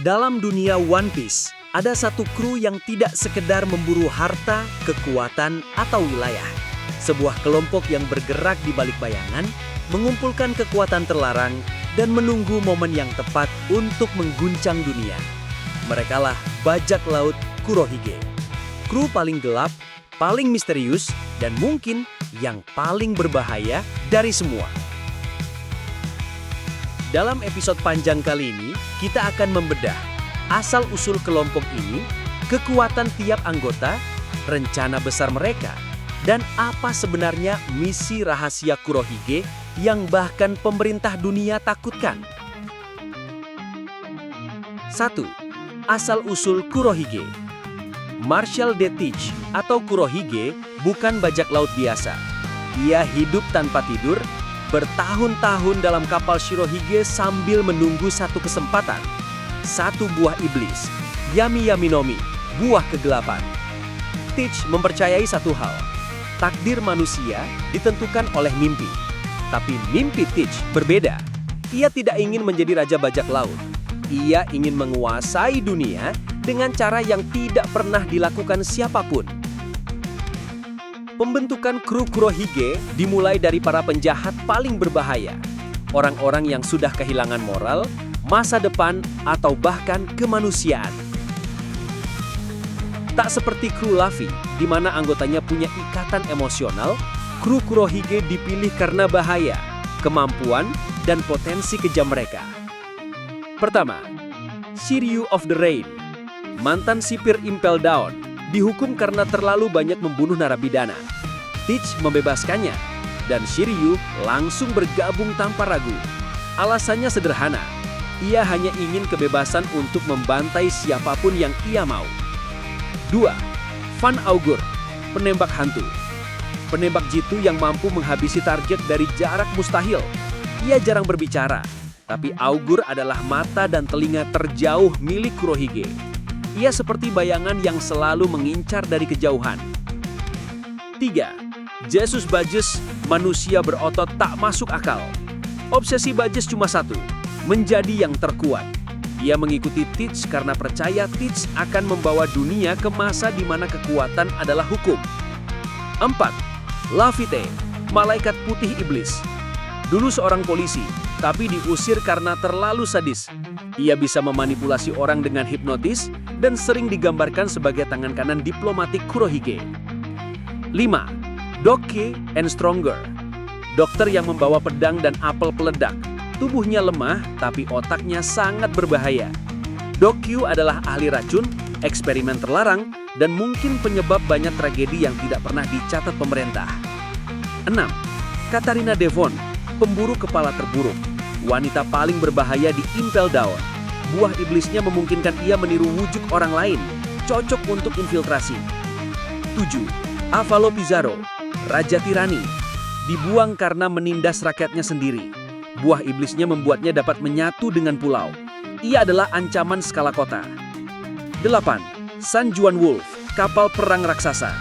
Dalam dunia One Piece, ada satu kru yang tidak sekedar memburu harta, kekuatan, atau wilayah. Sebuah kelompok yang bergerak di balik bayangan, mengumpulkan kekuatan terlarang, dan menunggu momen yang tepat untuk mengguncang dunia. Merekalah bajak laut Kurohige. Kru paling gelap, paling misterius, dan mungkin yang paling berbahaya dari semua. Dalam episode panjang kali ini, kita akan membedah asal-usul kelompok ini, kekuatan tiap anggota, rencana besar mereka, dan apa sebenarnya misi rahasia Kurohige yang bahkan pemerintah dunia takutkan. 1. Asal-usul Kurohige. Marshal de Teach atau Kurohige bukan bajak laut biasa. Ia hidup tanpa tidur, bertahun-tahun dalam kapal Shirohige sambil menunggu satu kesempatan. Satu buah iblis, Yami Yami no Mi, buah kegelapan. Teach mempercayai satu hal, takdir manusia ditentukan oleh mimpi. Tapi mimpi Teach berbeda. Ia tidak ingin menjadi raja bajak laut. Ia ingin menguasai dunia dengan cara yang tidak pernah dilakukan siapapun. Pembentukan kru Kurohige dimulai dari para penjahat paling berbahaya. Orang-orang yang sudah kehilangan moral, masa depan, atau bahkan kemanusiaan. Tak seperti kru Luffy, di mana anggotanya punya ikatan emosional, kru Kurohige dipilih karena bahaya, kemampuan, dan potensi kejam mereka. Pertama, Shiryu of the Rain, mantan sipir Impel Down, dihukum karena terlalu banyak membunuh narapidana. Teach membebaskannya, dan Shiryu langsung bergabung tanpa ragu. Alasannya sederhana, ia hanya ingin kebebasan untuk membantai siapapun yang ia mau. 2. Van Augur, penembak hantu. Penembak jitu yang mampu menghabisi target dari jarak mustahil. Ia jarang berbicara, tapi Augur adalah mata dan telinga terjauh milik Kurohige. Ia seperti bayangan yang selalu mengincar dari kejauhan. 3. Jesus Bajes, manusia berotot tak masuk akal. Obsesi Bajes cuma satu, menjadi yang terkuat. Ia mengikuti Teach karena percaya Teach akan membawa dunia ke masa di mana kekuatan adalah hukum. 4. Laphite, malaikat putih iblis. Dulu seorang polisi, tapi diusir karena terlalu sadis. Ia bisa memanipulasi orang dengan hipnotis dan sering digambarkan sebagai tangan kanan diplomatik Kurohige. 5. Dokke and Stronger, dokter yang membawa pedang dan apel peledak. Tubuhnya lemah, tapi otaknya sangat berbahaya. Dokkyu adalah ahli racun, eksperimen terlarang, dan mungkin penyebab banyak tragedi yang tidak pernah dicatat pemerintah. 6. Katarina Devon, pemburu kepala terburuk, wanita paling berbahaya di Impel Down. Buah iblisnya memungkinkan ia meniru wujud orang lain, cocok untuk infiltrasi. 7. Avalo Pizarro, raja tirani, dibuang karena menindas rakyatnya sendiri. Buah iblisnya membuatnya dapat menyatu dengan pulau. Ia adalah ancaman skala kota. 8. San Juan Wolf, kapal perang raksasa.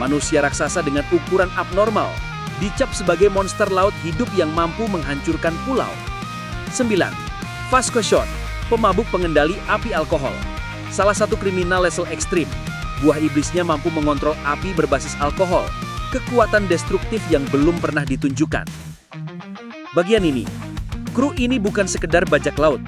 Manusia raksasa dengan ukuran abnormal, dicap sebagai monster laut hidup yang mampu menghancurkan pulau. 9. Vasco Shot, pemabuk pengendali api alkohol. Salah satu kriminal level ekstrim. Buah iblisnya mampu mengontrol api berbasis alkohol, kekuatan destruktif yang belum pernah ditunjukkan. Bagian ini, kru ini bukan sekedar bajak laut.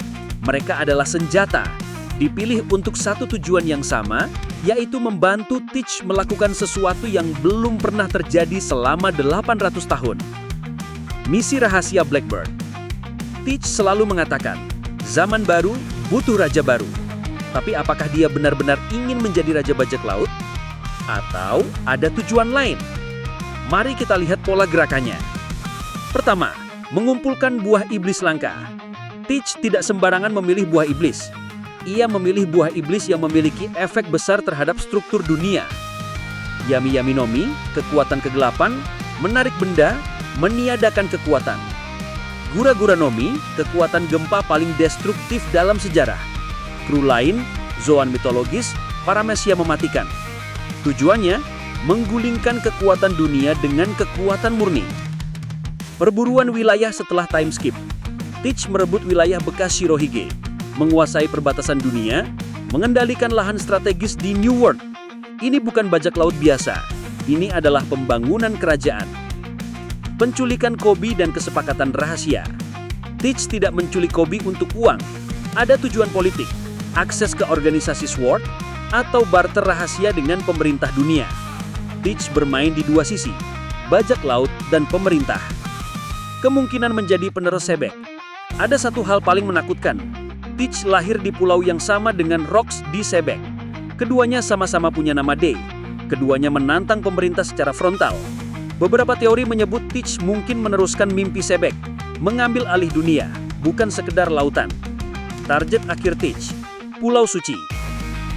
Mereka adalah senjata, dipilih untuk satu tujuan yang sama, yaitu membantu Teach melakukan sesuatu yang belum pernah terjadi selama 800 tahun. Misi rahasia Blackbird. Teach selalu mengatakan, zaman baru butuh raja baru. Tapi apakah dia benar-benar ingin menjadi raja bajak laut? Atau ada tujuan lain? Mari kita lihat pola gerakannya. Pertama, mengumpulkan buah iblis langka. Teach tidak sembarangan memilih buah iblis. Ia memilih buah iblis yang memiliki efek besar terhadap struktur dunia. Yami Yami no Mi, kekuatan kegelapan, menarik benda, meniadakan kekuatan. Gura Gura no Mi, kekuatan gempa paling destruktif dalam sejarah. Kru lain, Zoan mitologis, paramesia mematikan. Tujuannya, menggulingkan kekuatan dunia dengan kekuatan murni. Perburuan wilayah setelah time skip. Teach merebut wilayah bekas Shirohige. menguasai perbatasan dunia, mengendalikan lahan strategis di New World. Ini bukan bajak laut biasa, ini adalah pembangunan kerajaan. Penculikan Kobe dan kesepakatan rahasia. Teach tidak menculik Kobe untuk uang. Ada tujuan politik, akses ke organisasi SWORD, atau barter rahasia dengan pemerintah dunia. Teach bermain di dua sisi, bajak laut dan pemerintah. Kemungkinan menjadi penerus Sebek. Ada satu hal paling menakutkan. Teach lahir di pulau yang sama dengan Rocks di Sebek. Keduanya sama-sama punya nama Day. Keduanya menantang pemerintah secara frontal. Beberapa teori menyebut Teach mungkin meneruskan mimpi Sebek, mengambil alih dunia, bukan sekedar lautan. Target akhir Teach, Pulau Suci.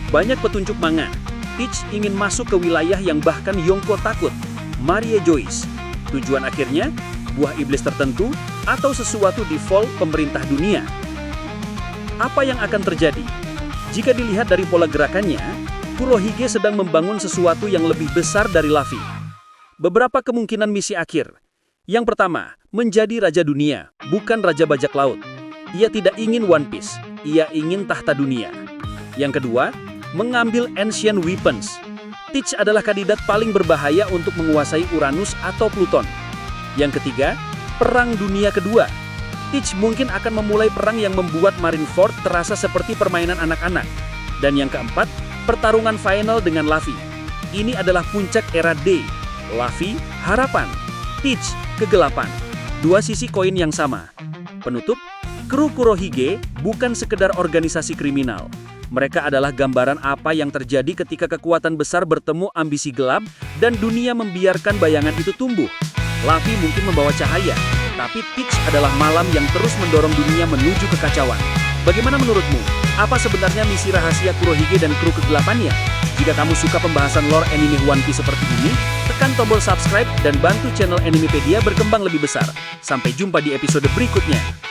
Banyak petunjuk manga. Teach ingin masuk ke wilayah yang bahkan Yonko takut, Marie Joyce. Tujuan akhirnya, buah iblis tertentu, atau sesuatu di Vol pemerintah dunia. Apa yang akan terjadi? Jika dilihat dari pola gerakannya, Kurohige sedang membangun sesuatu yang lebih besar dari Luffy. Beberapa kemungkinan misi akhir. Yang pertama, menjadi raja dunia, bukan raja bajak laut. Ia tidak ingin One Piece, ia ingin tahta dunia. Yang kedua, mengambil Ancient Weapons. Teach adalah kandidat paling berbahaya untuk menguasai Uranus atau Pluton. Yang ketiga, Perang Dunia Kedua. Teach mungkin akan memulai perang yang membuat Marineford terasa seperti permainan anak-anak. Dan yang keempat, pertarungan final dengan Luffy. Ini adalah puncak era D. Luffy, harapan. Teach, kegelapan. Dua sisi koin yang sama. Penutup, kru Kurohige bukan sekedar organisasi kriminal. Mereka adalah gambaran apa yang terjadi ketika kekuatan besar bertemu ambisi gelap dan dunia membiarkan bayangan itu tumbuh. Luffy mungkin membawa cahaya, tapi Teach adalah malam yang terus mendorong dunia menuju kekacauan. Bagaimana menurutmu? Apa sebenarnya misi rahasia Kurohige dan kru kegelapannya? Jika kamu suka pembahasan lore anime One Piece seperti ini, tekan tombol subscribe dan bantu channel Animepedia berkembang lebih besar. Sampai jumpa di episode berikutnya.